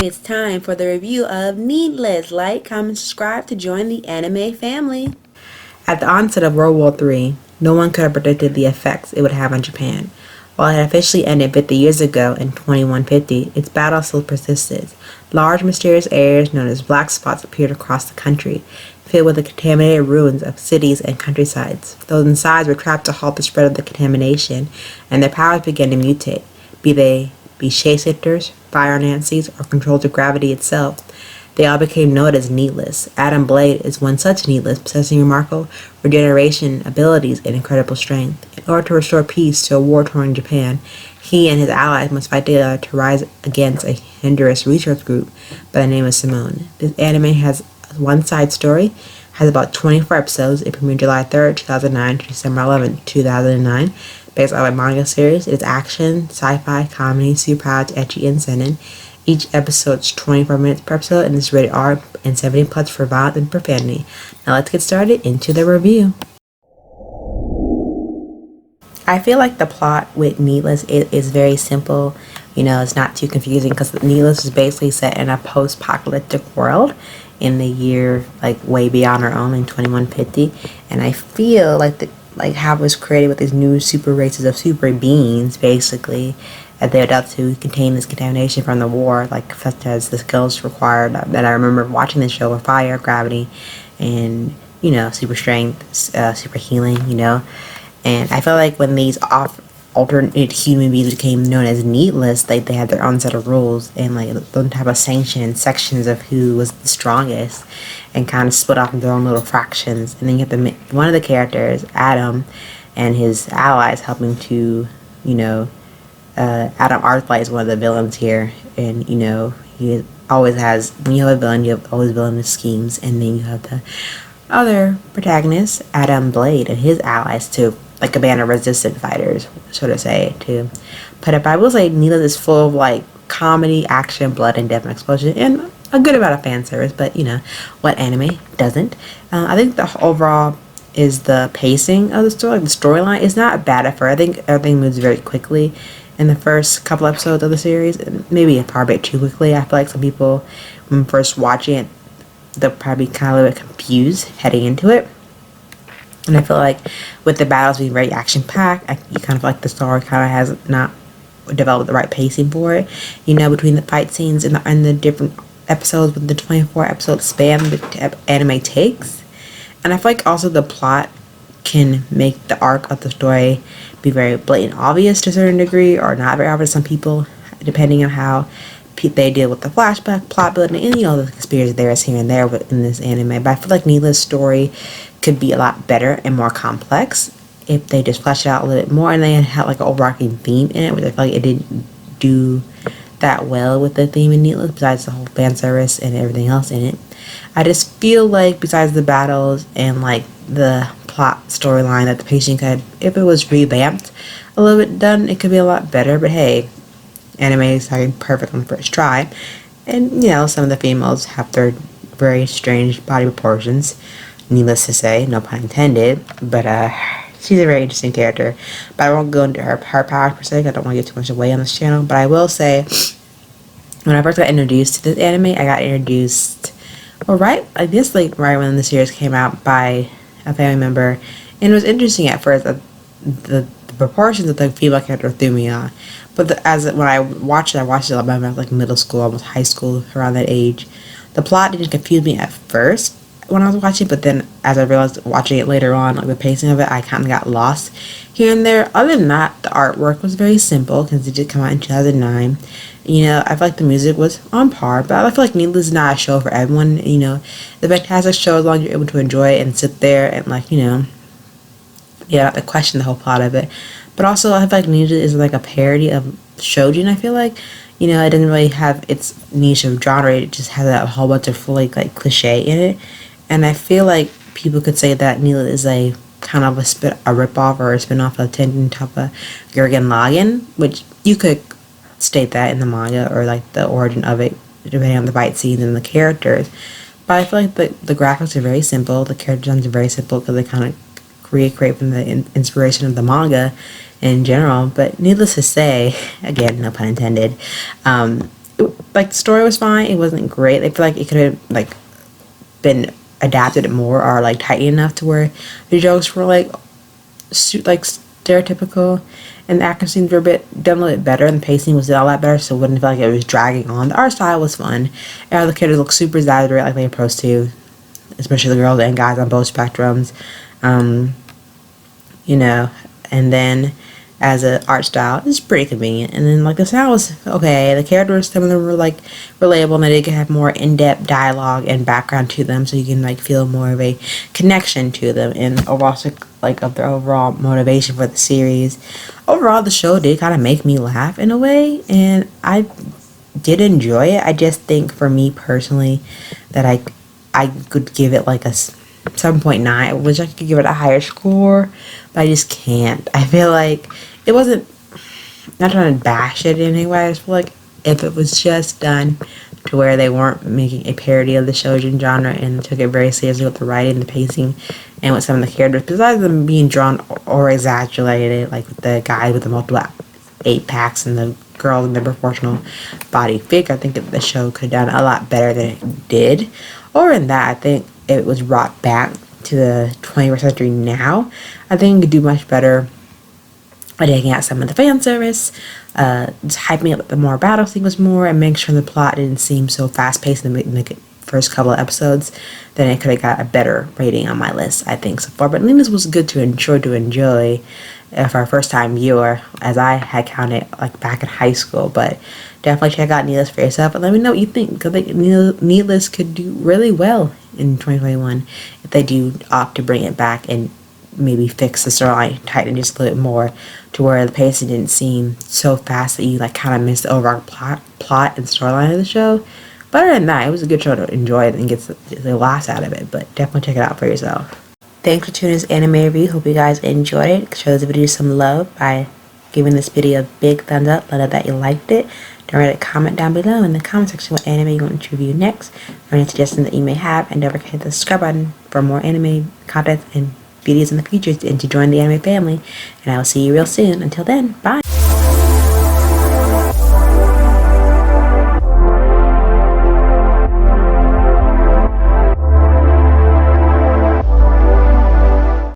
It's time for the review of Needless. Like, comment, subscribe to join the anime family. At the onset of World War III, no one could have predicted the effects it would have on Japan. While it had officially ended 50 years ago in 2150, its battle still persisted. Large mysterious areas known as black spots appeared across the country, filled with the contaminated ruins of cities and countrysides. Those inside were trapped to halt the spread of the contamination, and their powers began to mutate, be they shapeshifters, fire Nancies, or controllers of gravity itself. They all became known as Needless. Adam Blade is one such Needless, possessing remarkable regeneration abilities and incredible strength. In order to restore peace to a war-torn Japan, he and his allies must fight together to rise against a Honduras research group by the name of Simone. This anime has one side story, has about 24 episodes. It premiered July 3rd, 2009 to December 11th, 2009. Based on a manga series, it is action, sci-fi, comedy, super powered, ecchi, and seinen. Each episode is 24 minutes per episode and is rated R and 17 plus for violence and profanity. Now let's get started into the review. I feel like the plot with Needless is very simple. You know, it's not too confusing because Needless is basically set in a post-apocalyptic world in the year like way beyond our own in 2150, and I feel like how it was created with these new super races of super beings, basically, that they adapt to contain this contamination from the war, like such as the skills required that I remember watching the show with fire, gravity, and, you know, super strength, super healing, you know. And I feel like when these alternate human beings became known as Needless, they had their own set of rules and like their type of sanction sections of who was the strongest, and kind of split off into their own little fractions. And then you have one of the characters, Adam, and his allies helping to, you know, Adam Arthlight is one of the villains here, and you know he always has, when you have a villain, you have always villainous schemes. And then you have the other protagonist, Adam Blade, and his allies to like a band of resistant fighters, so to say, to put up. I will say Needless is full of like comedy, action, blood, and death and explosion, and a good amount of fan service, but you know, what anime doesn't? I think the overall is the pacing of the story. The storyline is not bad at first. I think everything moves very quickly in the first couple episodes of the series, maybe a far bit too quickly. I feel like some people, when first watching it, they'll probably kind of a little bit confused heading into it. And I feel like with the battles being very action-packed, you kind of feel like the story kind of has not developed the right pacing for it. You know, between the fight scenes and the different episodes, with the 24 episode span the anime takes. And I feel like also the plot can make the arc of the story be very blatant obvious to a certain degree, or not very obvious to some people, depending on how they deal with the flashback, plot building, and you know, the conspiracy there is here and there in this anime. But I feel like Needless' story could be a lot better and more complex if they just flesh it out a little bit more, and they had like an overarching theme in it, which I feel like it didn't do that well with the theme in Needless, besides the whole fan service and everything else in it. I just feel like besides the battles and like the plot storyline, that the pacing could, if it was revamped a little bit done, it could be a lot better. But hey, anime is like perfect on the first try, and you know, some of the females have their very strange body proportions, needless to say, no pun intended. But she's a very interesting character, but I won't go into her powers per se. I don't want to give too much away on this channel. But I will say, when I first got introduced to this anime, I got introduced, well, right when the series came out, by a family member, and it was interesting at first. The proportions of the female character threw me on, but when I watched it when I was like middle school, almost high school, around that age. The plot didn't confuse me at first when I was watching, but then as I realized watching it later on, like the pacing of it, I kind of got lost here and there. Other than that, the artwork was very simple because it did come out in 2009. You know, I feel like the music was on par, but I feel like Needless is not a show for everyone. You know, the fantastic show as long as you're able to enjoy it and sit there and, like, you know, you don't have to question the whole plot of it. But also, I feel like Needless is like a parody of shoujin. I feel like, you know, it doesn't really have its niche of genre. It just has a whole bunch of fully like cliche in it, and I feel like people could say that Needless is a kind of a ripoff or a spin-off of Tengen Toppa Gurren Lagann, which you could state that in the manga, or like the origin of it, depending on the fight scenes and the characters. But I feel like the graphics are very simple, the character designs are very simple because they kind of create from the inspiration of the manga in general. But needless to say, again, no pun intended, like the story was fine. It wasn't great. I feel like it could have like been adapted more or like tightened enough to where the jokes were like stereotypical, and the action scenes were done a little bit better, and the pacing was a lot better, so it wouldn't feel like it was dragging on. The art style was fun, and all the characters looked super exaggerated like they're supposed to, especially the girls and guys on both spectrums. You know, and then as a art style, it's pretty convenient. And then like the sound was okay. The characters, some of them were like relatable, and they could have more in-depth dialogue and background to them, so you can like feel more of a connection to them and overall like of their overall motivation for the series. Overall, the show did kind of make me laugh in a way, and I did enjoy it. I just think for me personally that I could give it like a 7.9. I wish I could give it a higher score, but I just can't. I feel like it wasn't, not trying to bash it in any way. I just feel like if it was just done to where they weren't making a parody of the shoujo genre and took it very seriously with the writing, the pacing, and with some of the characters, besides them being drawn or exaggerated, like the guy with the multiple 8-packs and the girl in the proportional body figure, I think that the show could have done a lot better than it did. Or in that, I think it was brought back to the 21st century now, I think it could do much better by taking out some of the fan service, just hyping up the more battle sequence more, and making sure the plot didn't seem so fast paced in the first couple of episodes. Then it could have got a better rating on my list, I think, so far. But Lena's was good to enjoy for our first time viewer, as I had counted like back in high school. But definitely check out Needless for yourself and let me know what you think, because I think Needless could do really well in 2021 if they do opt to bring it back and maybe fix the storyline, tighten just a little bit more to where the pacing didn't seem so fast that you like kind of miss the overall plot and storyline of the show. But other than that, it was a good show to enjoy and get the laughs out of it. But definitely check it out for yourself. Thanks for tuning in to this anime review. Hope you guys enjoyed it. Show this video some love by giving this video a big thumbs up. Let us know that you liked it. Don't forget to comment down below in the comment section what anime you want to review next, or any suggestions that you may have, and don't forget to hit the subscribe button for more anime content and videos in the future and to join the anime family. And I will see you real soon. Until then, bye.